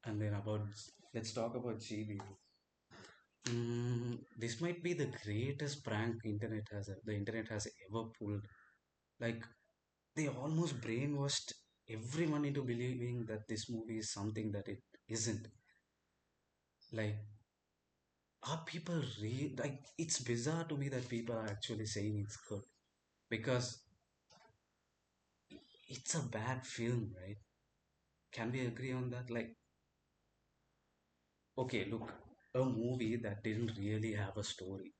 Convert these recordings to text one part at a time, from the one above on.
And then let's talk about GBU. This might be the greatest prank the internet has ever pulled. Like they almost brainwashed everyone into believing that this movie is something that it isn't. Like are people like it's bizarre to me that people are actually saying it's good because it's a bad film, right? Can we agree on that? Like, okay, look, a movie that didn't really have a story,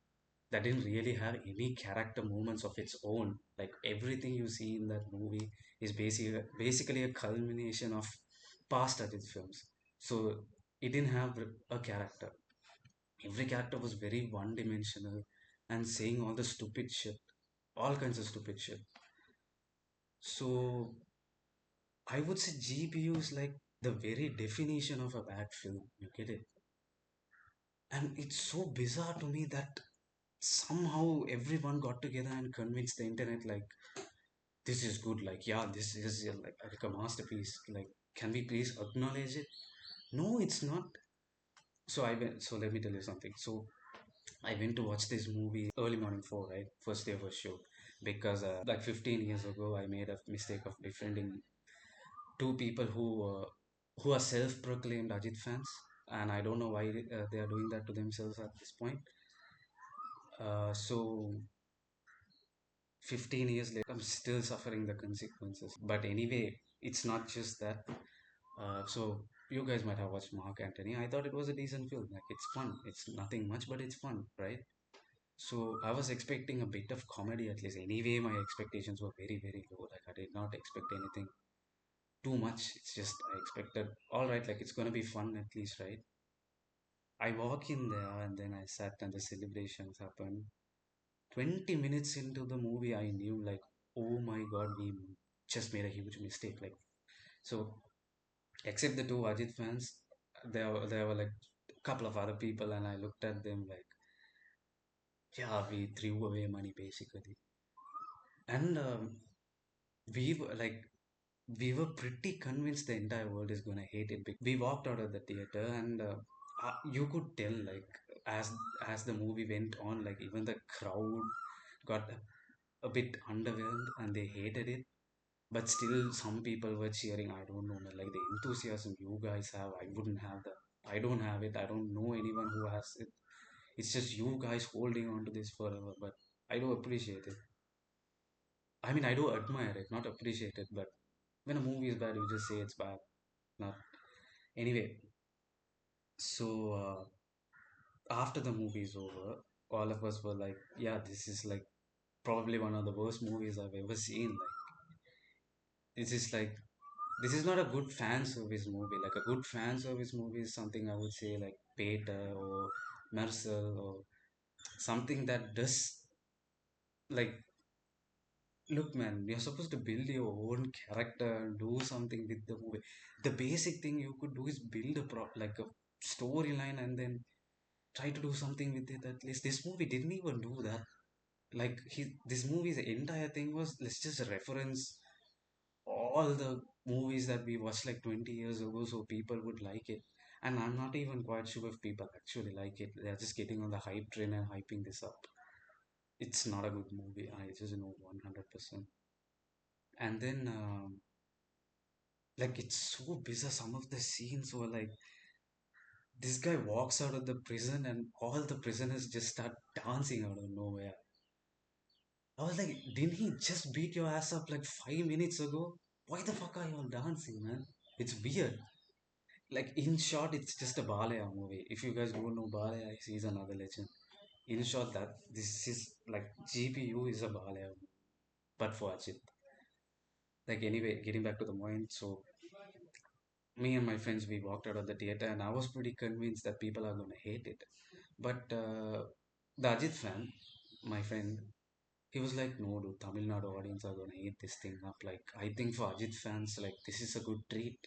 that didn't really have any character moments of its own. Like everything you see in that movie is basically a culmination of past Ajit films. So it didn't have a character. Every character was very one-dimensional and saying all the stupid shit, all kinds of stupid shit. So I would say GPU is like the very definition of a bad film. You get it? And it's so bizarre to me that somehow everyone got together and convinced the internet like this is good. Like yeah, this is like a masterpiece. Like can we please acknowledge it? No, it's not. So I went. So let me tell you something. So I went to watch this movie early morning four, right? First day of a show, because like 15 years ago, I made a mistake of befriending two people who are self-proclaimed Ajit fans, and I don't know why they are doing that to themselves at this point. So 15 years later, I'm still suffering the consequences. But anyway, it's not just that. So you guys might have watched Mark Antony. I thought it was a decent film. Like it's fun. It's nothing much, but it's fun, right? So I was expecting a bit of comedy at least. Anyway, my expectations were very, very low. Like I did not expect anything too much. It's just I expected all right, like it's gonna be fun at least, right? I walk in there and then I sat and the celebrations happened. 20 minutes into the movie, I knew like, oh my god, we just made a huge mistake. Like so, except the two Ajit fans, there were like a couple of other people, and I looked at them like, yeah, we threw away money basically. And we were like we were pretty convinced the entire world is gonna hate it. We walked out of the theater, and you could tell like as the movie went on, like even the crowd got a bit underwhelmed and they hated it. But still, some people were cheering. I don't know, man, like the enthusiasm you guys have, I wouldn't have that. I don't have it. I don't know anyone who has it. It's just you guys holding on to this forever. But I do appreciate it. I mean, I do admire it, not appreciate it. But when a movie is bad, you just say it's bad. Not anyway. So after the movie is over, all of us were like, "Yeah, this is like probably one of the worst movies I've ever seen. Like, this is like this is not a good fan service movie. Like a good fan service movie is something I would say like Peter or Marcel or something that does like look, man, you're supposed to build your own character and do something with the movie. The basic thing you could do is build like a storyline and then try to do something with it. At least this movie didn't even do that. Like this movie's entire thing was let's just reference all the movies that we watched like 20 years ago so people would like it. And I'm not even quite sure if people actually like it. They're just getting on the hype train and hyping this up. It's not a good movie. I just know 100%. And then like it's so bizarre. Some of the scenes were like this guy walks out of the prison and all the prisoners just start dancing out of nowhere. I was like, didn't he just beat your ass up like 5 minutes ago? Why the fuck are you all dancing, man? It's weird. Like in short, it's just a Balaya movie. If you guys don't know Balaya, he's another legend. In short, that this is like GPU is a Balaya movie, but for Ajit. Like anyway, getting back to the point. So me and my friends we walked out of the theater, and I was pretty convinced that people are gonna hate it. But the Ajit fan, my friend, he was like, no, dude, Tamil Nadu audience are gonna eat this thing up. Like, I think for Ajit fans, like, this is a good treat.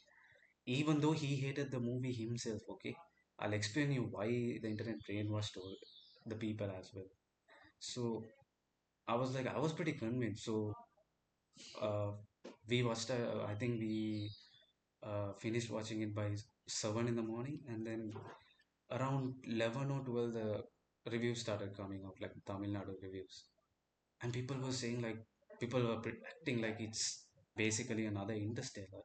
Even though he hated the movie himself, okay? I'll explain you why the internet brainwashed the people as well. So, I was pretty convinced. So, uh, we watched, I think we finished watching it by 7 in the morning, and then around 11 or 12 the reviews started coming out, like Tamil Nadu reviews, and people were saying like, people were acting like it's basically another Interstellar.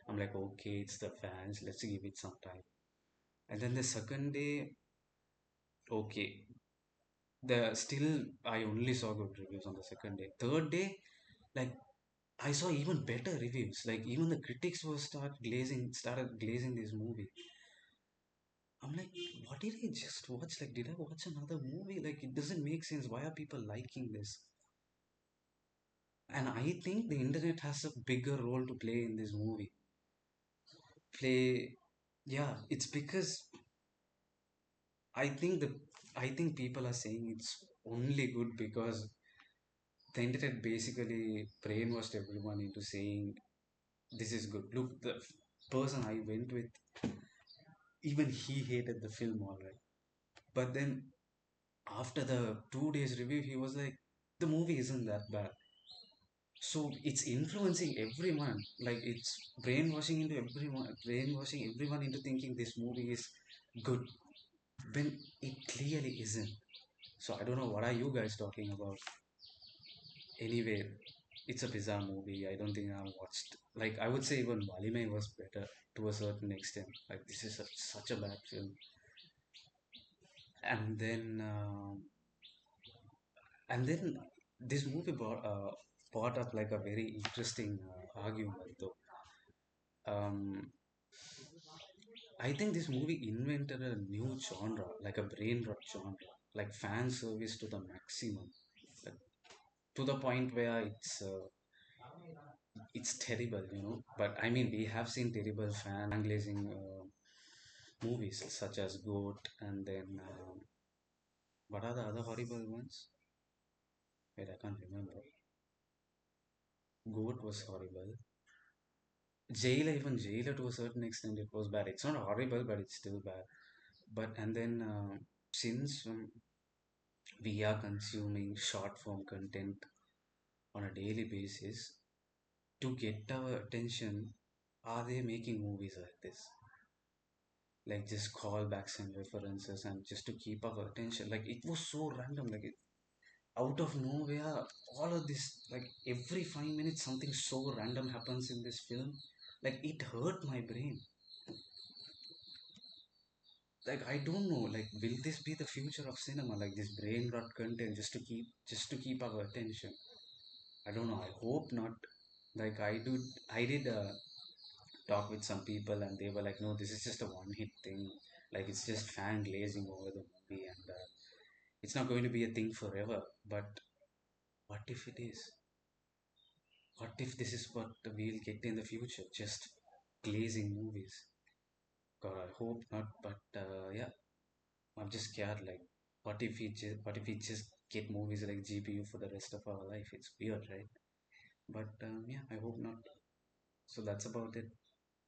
I'm like, okay, it's the fans, let's give it some time. And then the second day, okay, the still I only saw good reviews on the second day. Third day, like, I saw even better reviews. Like, even the critics were started glazing this movie. I'm like, what did I just watch? Like, did I watch another movie? Like, it doesn't make sense. Why are people liking this? And I think the internet has a bigger role to play in this movie. Play, yeah, it's because I think the I think people are saying it's only good because the internet basically brainwashed everyone into saying this is good. Look, the person I went with, even he hated the film alright. But then after the 2 days review, he was like, the movie isn't that bad. So it's influencing everyone. Like, it's brainwashing everyone into thinking this movie is good when it clearly isn't. So I don't know, what are you guys talking about? Anyway, it's a bizarre movie. I don't think I've watched. Like, I would say even Valime was better to a certain extent. Like, this is such a bad film. And then, this movie brought up like a very interesting argument, though. Um, I think this movie invented a new genre, like a brain rot genre, like fan service to the maximum, like, to the point where it's terrible, you know. But I mean, we have seen terrible fan glazing movies such as Goat, and then what are the other horrible ones? Wait, I can't remember. Goat was horrible. Jailer, even Jailer, to a certain extent, it was bad. It's not horrible, but it's still bad. But and then since we are consuming short form content on a daily basis to get our attention, are they making movies like this? Like, just callbacks and references, and just to keep our attention. Like, it was so random. Like, out of nowhere, all of this, like, every 5 minutes something so random happens in this film. Like, it hurt my brain. Like, I don't know, like, will this be the future of cinema, like this brain rot content, just to keep our attention? I don't know, I hope not. Like, I did talk with some people, and they were like, no, this is just a one hit thing. Like, it's just fan glazing over the movie, and it's not going to be a thing forever. But what if it is? What if this is what we'll get in the future? Just glazing movies. God, I hope not. But yeah, I'm just scared. Like, what if we just get movies like GBU for the rest of our life? It's weird, right? But yeah, I hope not. So that's about it.